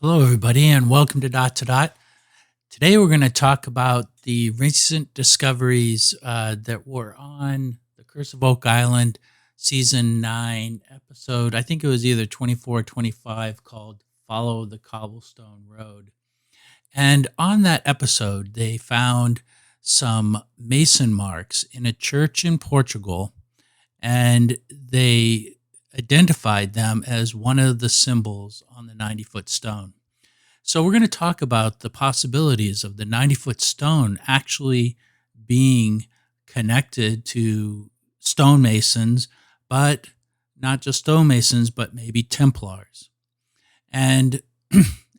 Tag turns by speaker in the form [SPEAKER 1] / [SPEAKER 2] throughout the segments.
[SPEAKER 1] Hello, everybody, and welcome to Dot to Dot. Today, we're going to talk about the recent discoveries that were on the Curse of Oak Island season 9 episode. I think it was either 24 or 25, called Follow the Cobblestone Road. And on that episode, they found some Mason marks in a church in Portugal, and they identified them as one of the symbols on the 90-foot stone. So we're going to talk about the possibilities of the 90-foot stone actually being connected to stonemasons, but not just stonemasons, but maybe Templars. And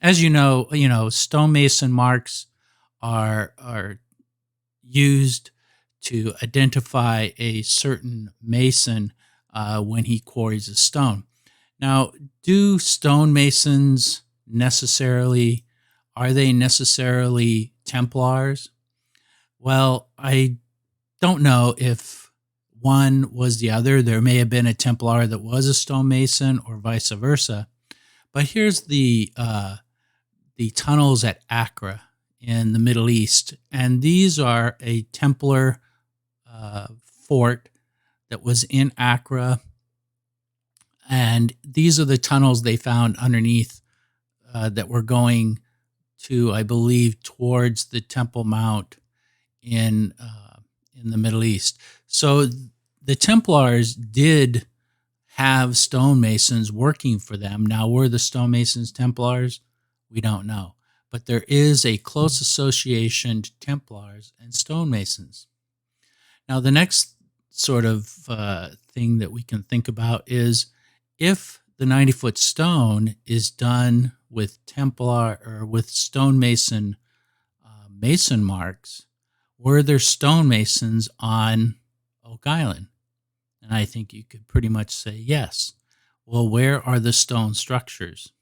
[SPEAKER 1] as you know, stonemason marks are used to identify a certain mason when he quarries a stone. Now, do stonemasons are they necessarily Templars? Well, I don't know if one was the other. There may have been a Templar that was a stonemason, or vice versa. But here's the tunnels at Accra in the Middle East, and these are a Templar fort that was in Accra, and these are the tunnels they found underneath that were going to, I believe, towards the Temple Mount in the Middle East. So the Templars did have stonemasons working for them. Now, were the stonemasons Templars? We don't know. But there is a close association to Templars and stonemasons. Now, the next sort of thing that we can think about is, if the 90-foot stone is done with Templar or with stonemason mason marks, were there stonemasons on Oak Island? And I think you could pretty much say yes. Well, where are the stone structures?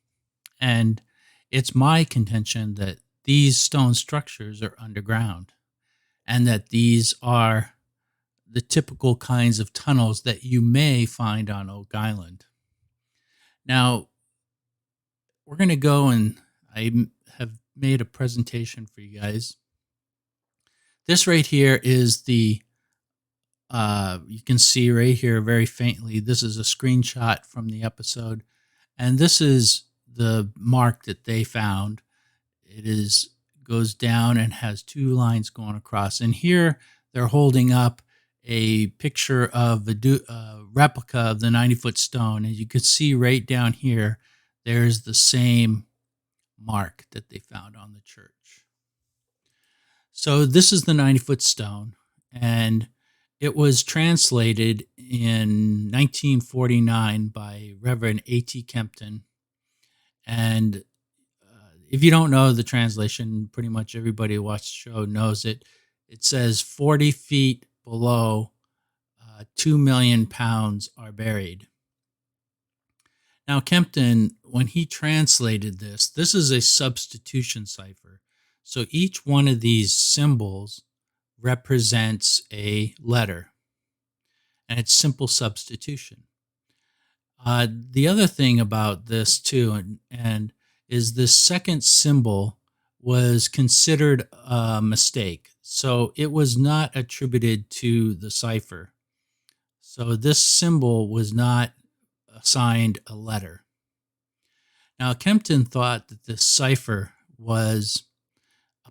[SPEAKER 1] And it's my contention that these stone structures are underground, and that these are the typical kinds of tunnels that you may find on Oak Island. Now, we're going to go, and I have made a presentation for you guys. This right here is the, you can see right here very faintly, this is a screenshot from the episode. And this is the mark that they found. It goes down and has two lines going across. And here they're holding up a picture of a replica of the 90-foot stone. And you could see right down here, there's the same mark that they found on the church. So this is the 90-foot stone, and it was translated in 1949 by Reverend A.T. Kempton. And if you don't know the translation, pretty much everybody who watched the show knows it. It says 40 feet below, 2 million pounds are buried. Now, Kempton, when he translated this is a substitution cipher. So each one of these symbols represents a letter, and it's simple substitution. The other thing about this too, and is this second symbol was considered a mistake. So it was not attributed to the cipher. So this symbol was not assigned a letter. Now, Kempton thought that this cipher was a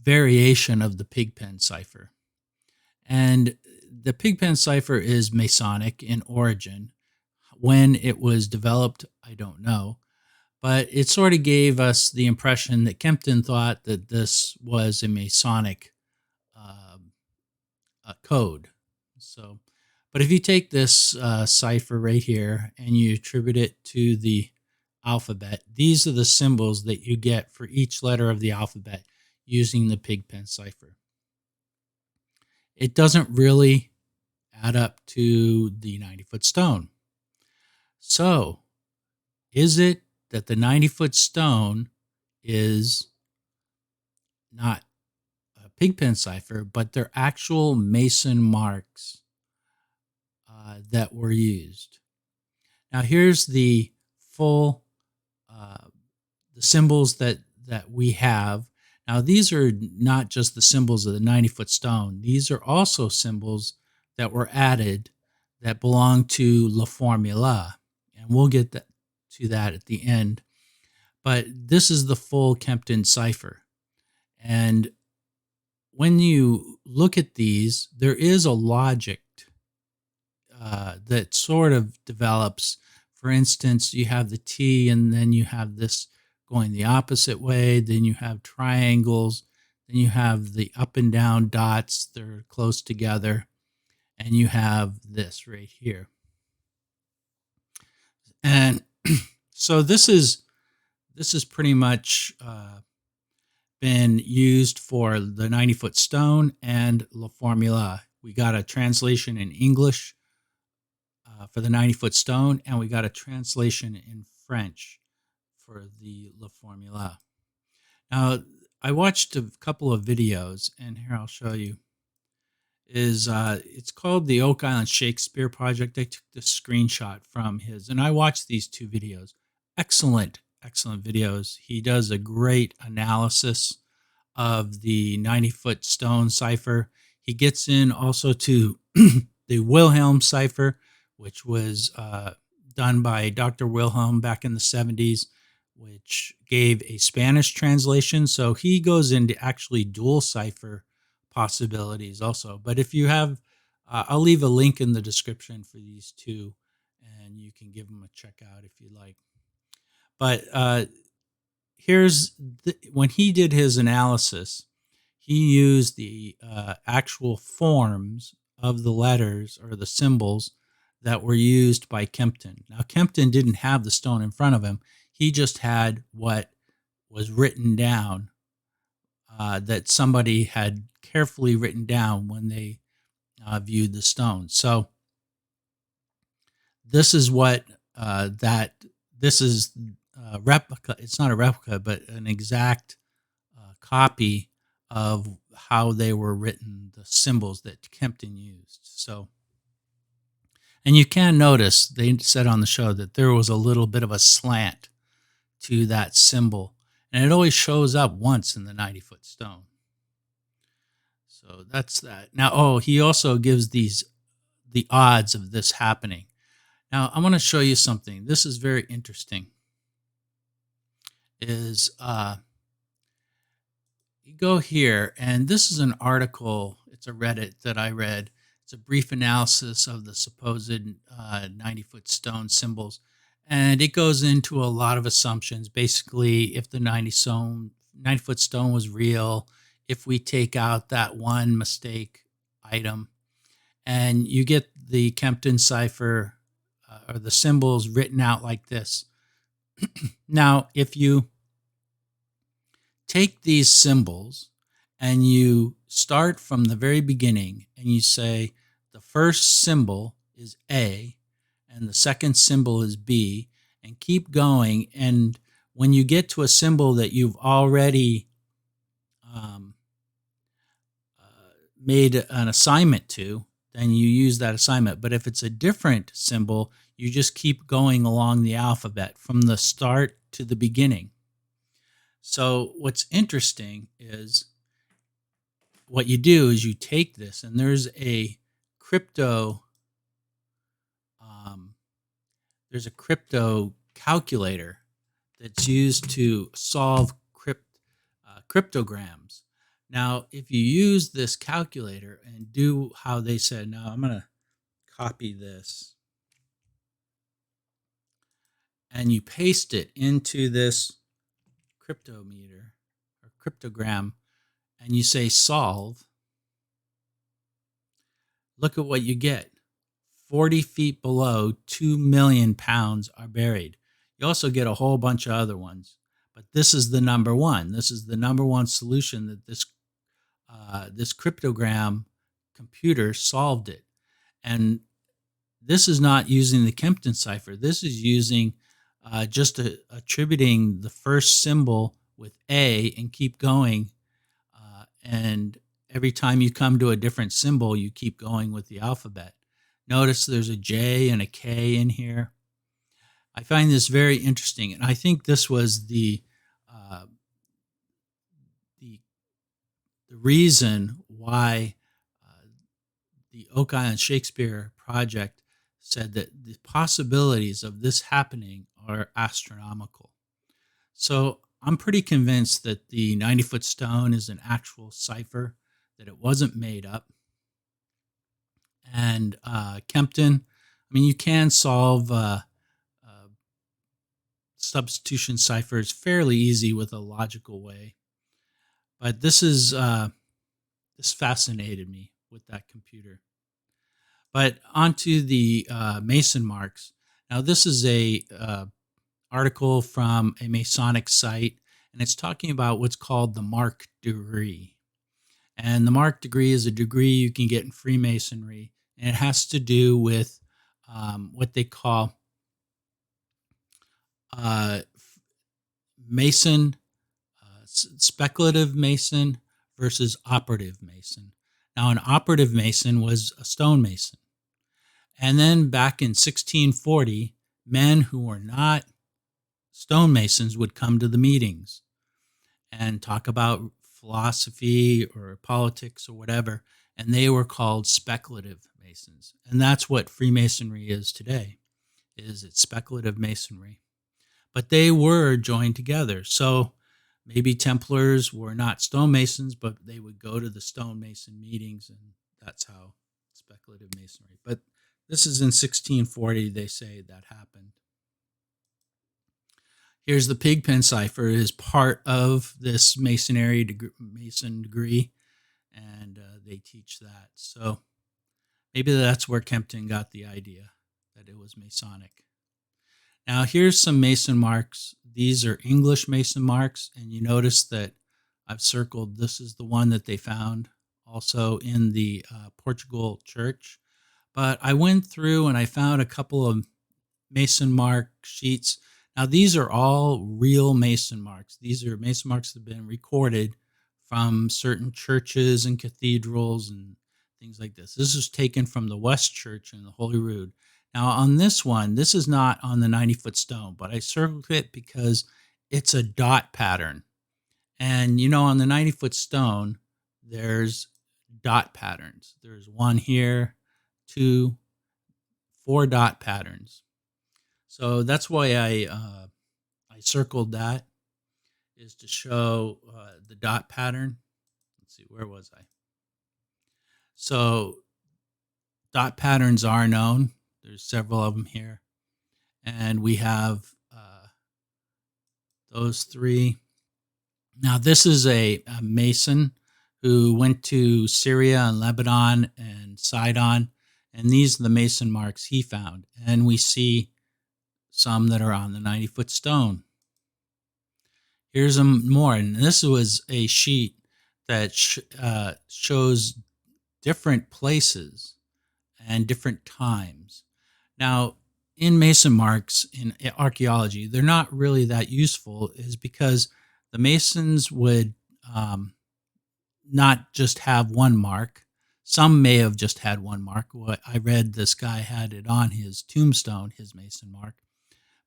[SPEAKER 1] variation of the Pigpen cipher. And the Pigpen cipher is Masonic in origin. When it was developed, I don't know. But it sort of gave us the impression that Kempton thought that this was a Masonic code. So, but if you take this cipher right here and you attribute it to the alphabet, these are the symbols that you get for each letter of the alphabet using the Pigpen cipher. It doesn't really add up to the 90-foot stone. So, is it that the 90-foot stone is not a Pigpen cipher, but they're actual Mason marks that were used? Now, here's the full the symbols that we have. Now, these are not just the symbols of the 90-foot stone. These are also symbols that were added that belong to La Formula. And we'll get to that at the end. But this is the full Kempton cipher. And when you look at these, there is a logic that sort of develops. For instance, you have the T, and then you have this going the opposite way. Then you have triangles. Then you have the up and down dots that are close together. And you have this right here. And so this is pretty much been used for the 90-foot stone and La Formula. We got a translation in English for the 90-foot stone, and we got a translation in French for the La Formula. Now, I watched a couple of videos, and here I'll show you. It's called the Oak Island Shakespeare Project. I took the screenshot from his, and I watched these two videos. Excellent videos. He does a great analysis of the 90-foot stone cipher. He gets in also to the Wilhelm cipher, which was done by Dr. Wilhelm back in the 70s, which gave a Spanish translation. So he goes into actually dual cipher possibilities also. But if you have, I'll leave a link in the description for these two, and you can give them a check out if you like. But when he did his analysis, he used the actual forms of the letters or the symbols that were used by Kempton. Now, Kempton didn't have the stone in front of him. He just had what was written down that somebody had carefully written down when they viewed the stone. So this is what this is a replica. It's not a replica, but an exact copy of how they were written, the symbols that Kempton used. So, and you can notice, they said on the show that there was a little bit of a slant to that symbol, and it always shows up once in the 90-foot stone. So that's that. Now, he also gives the odds of this happening. Now, I want to show you something. This is very interesting. You go here, and this is an article. It's a Reddit that I read. It's a brief analysis of the supposed 90-foot stone symbols. And it goes into a lot of assumptions. Basically, if the 90-foot stone was real, if we take out that one mistake item, and you get the Kempton cipher or the symbols written out like this. Now, if you take these symbols and you start from the very beginning and you say the first symbol is A and the second symbol is B, and keep going, and when you get to a symbol that you've already made an assignment to, then you use that assignment. But if it's a different symbol, you just keep going along the alphabet from the start to the beginning. So what's interesting is what you do is you take this, and there's a crypto calculator that's used to solve cryptograms. Now, if you use this calculator and do how they said, now I'm going to copy this, and you paste it into this cryptometer or cryptogram, and you say solve, look at what you get. 40 feet below, 2 million pounds are buried. You also get a whole bunch of other ones, but this is the number one. This is the number one solution that this cryptogram computer solved it. And this is not using the Kempton cipher. This is using just attributing the first symbol with A and keep going. And every time you come to a different symbol, you keep going with the alphabet. Notice there's a J and a K in here. I find this very interesting, and I think this was the the reason why the Oak Island Shakespeare Project said that the possibilities of this happening are astronomical. So I'm pretty convinced that the 90-foot stone is an actual cipher, that it wasn't made up. And Kempton, I mean, you can solve substitution ciphers fairly easy with a logical way. But this fascinated me with that computer. But onto the Mason marks. Now, this is a article from a Masonic site, and it's talking about what's called the mark degree. And the mark degree is a degree you can get in Freemasonry, and it has to do with what they call Mason, speculative Mason versus operative Mason. Now, an operative Mason was a stonemason. And then back in 1640, men who were not stonemasons would come to the meetings and talk about philosophy or politics or whatever, and they were called speculative Masons. And that's what Freemasonry is today, is it's speculative Masonry. But they were joined together. So maybe Templars were not stonemasons, but they would go to the stonemason meetings, and that's how speculative Masonry. But this is in 1640, they say that happened. Here's the pigpen cipher is part of this Mason degree, and they teach that. So maybe that's where Kempton got the idea that it was Masonic. Now here's some Mason marks. These are English Mason marks, and you notice that I've circled this is the one that they found also in the Portugal church. But I went through and I found a couple of Mason mark sheets. Now, these are all real Mason marks. These are Mason marks that have been recorded from certain churches and cathedrals and things like this. This is taken from the West Church in the Holy Rood. Now, on this one, this is not on the 90-foot stone, but I circled it because it's a dot pattern. And, you know, on the 90-foot stone, there's dot patterns. There's one here, 2, 4 dot patterns. So that's why I circled that, is to show the dot pattern. Let's see, where was I? So dot patterns are known. There's several of them here. And we have those 3. Now, this is a Mason who went to Syria and Lebanon and Sidon. And these are the Mason marks he found. And we see some that are on the 90-foot stone. Here's some more. And this was a sheet that shows different places and different times. Now, in Mason marks in archaeology, they're not really that useful, is because the Masons would not just have one mark. Some may have just had one mark. What I read, this guy had it on his tombstone, his Mason mark.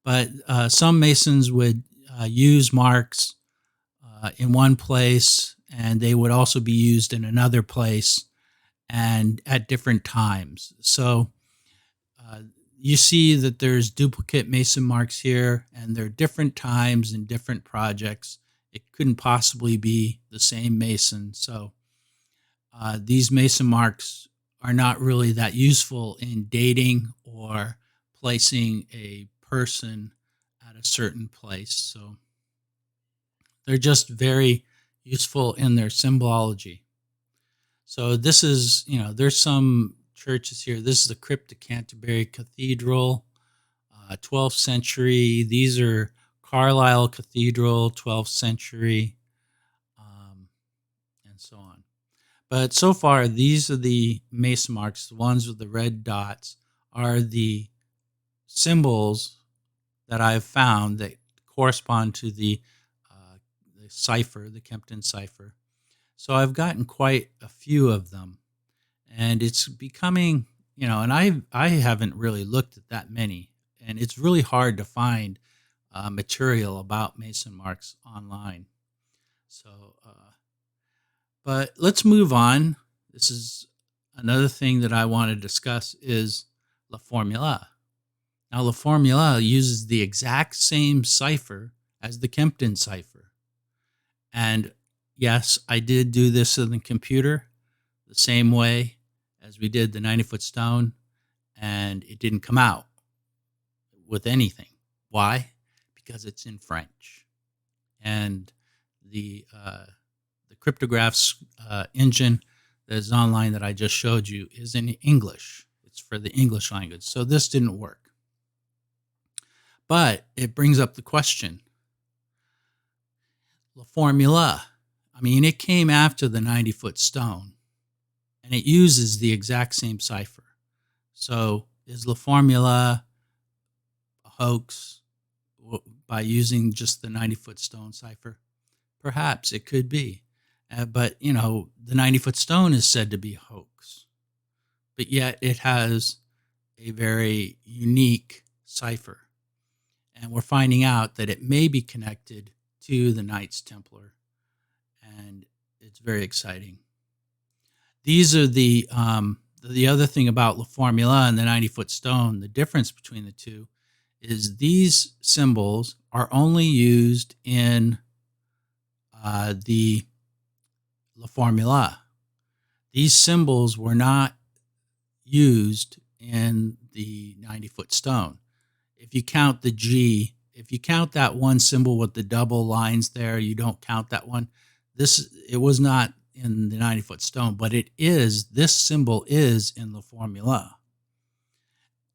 [SPEAKER 1] But some Masons would use marks in one place, and they would also be used in another place and at different times. So you see that there's duplicate Mason marks here, and they're different times and different projects. It couldn't possibly be the same Mason. So these Mason marks are not really that useful in dating or placing a person at a certain place. So they're just very useful in their symbology. So this is, you know, there's some churches here. This is the crypt of Canterbury Cathedral, 12th century. These are Carlisle Cathedral, 12th century, and so on. But so far, these are the Mason marks. The ones with the red dots are the symbols that I've found that correspond to the cipher, the Kempton cipher. So I've gotten quite a few of them, and it's becoming, you know, and I haven't really looked at that many, and it's really hard to find material about Mason marks online. So, But let's move on. This is another thing that I want to discuss is La Formula. Now, La Formula uses the exact same cipher as the Kempton cipher. And yes, I did do this in the computer the same way as we did the 90-foot stone, and it didn't come out with anything. Why? Because it's in French. And the cryptographs engine that is online that I just showed you is in English. It's for the English language. So this didn't work. But it brings up the question, La Formula, I mean, it came after the 90-foot stone, and it uses the exact same cipher. So is La Formula a hoax by using just the 90-foot stone cipher? Perhaps it could be. But, the 90-foot stone is said to be a hoax. But yet it has a very unique cipher. And we're finding out that it may be connected to the Knights Templar. And it's very exciting. These are the other thing about La Formula and the 90-foot stone. The difference between the two is these symbols are only used in the La Formula. These symbols were not used in the 90-foot stone. If you count the G, if you count that one symbol with the double lines there, you don't count that one. It was not in the 90-foot stone, but this symbol is in La Formula.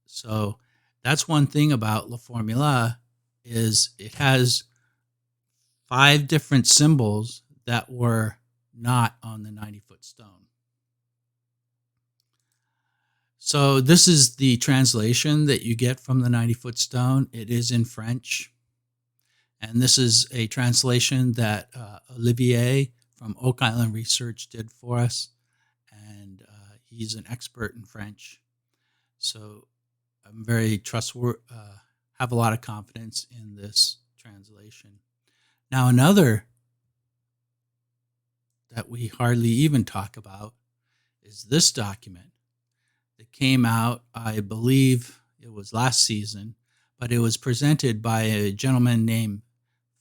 [SPEAKER 1] So that's one thing about La Formula is it has 5 different symbols that were not on the 90-foot stone. So this is the translation that you get from the 90-foot stone. It is in French. And this is a translation that Olivier from Oak Island Research did for us. And he's an expert in French. So I'm very trustworthy, have a lot of confidence in this translation. Now, another that we hardly even talk about is this document that came out, I believe it was last season, but it was presented by a gentleman named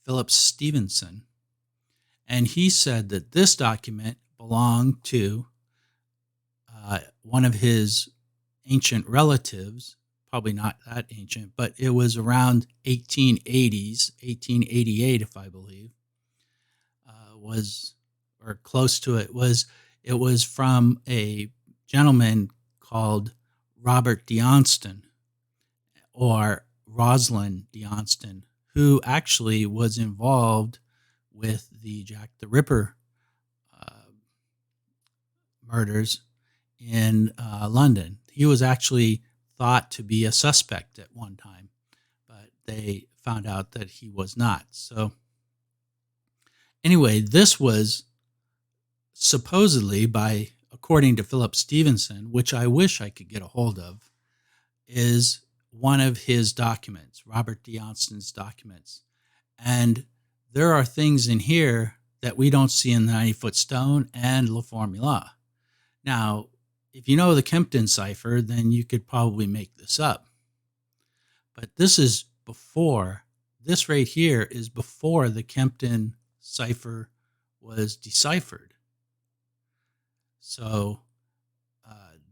[SPEAKER 1] Phil Stephenson. And he said that this document belonged to one of his ancient relatives, probably not that ancient, but it was around 1880s, 1888, if I believe, or close to it. It was from a gentleman called Robert D'Onston, or Rosalind D'Onston, who actually was involved with the Jack the Ripper murders in London. He was actually thought to be a suspect at one time, but they found out that he was not. So anyway, this was supposedly according to Philip Stephenson, which I wish I could get a hold of, is one of his documents, Robert D'Onston's documents. And there are things in here that we don't see in the 90-foot stone and La Formula. Now, if you know the Kempton cipher, then you could probably make this up. But this right here is before the Kempton cipher was deciphered. So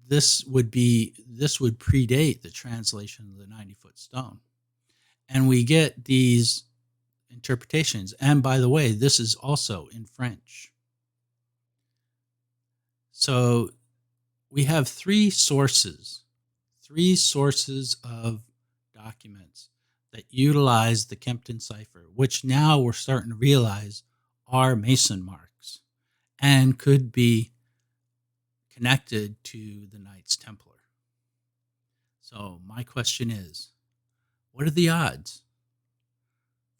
[SPEAKER 1] this would predate the translation of the 90-foot stone. And we get these interpretations. And by the way, this is also in French. So we have 3 sources of documents that utilize the Kempton cipher, which now we're starting to realize are Mason marks and could be connected to the Knights Templar. So my question is, what are the odds?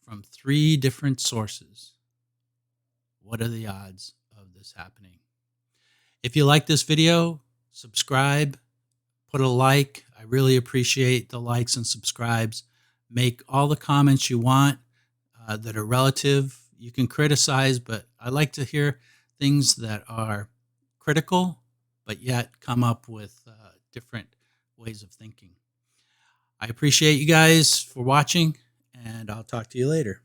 [SPEAKER 1] From 3 different sources, what are the odds of this happening? If you like this video, subscribe, put a like. I really appreciate the likes and subscribes. Make all the comments you want that are relative. You can criticize, but I like to hear things that are critical, but yet come up with different ways of thinking. I appreciate you guys for watching, and I'll talk to you later.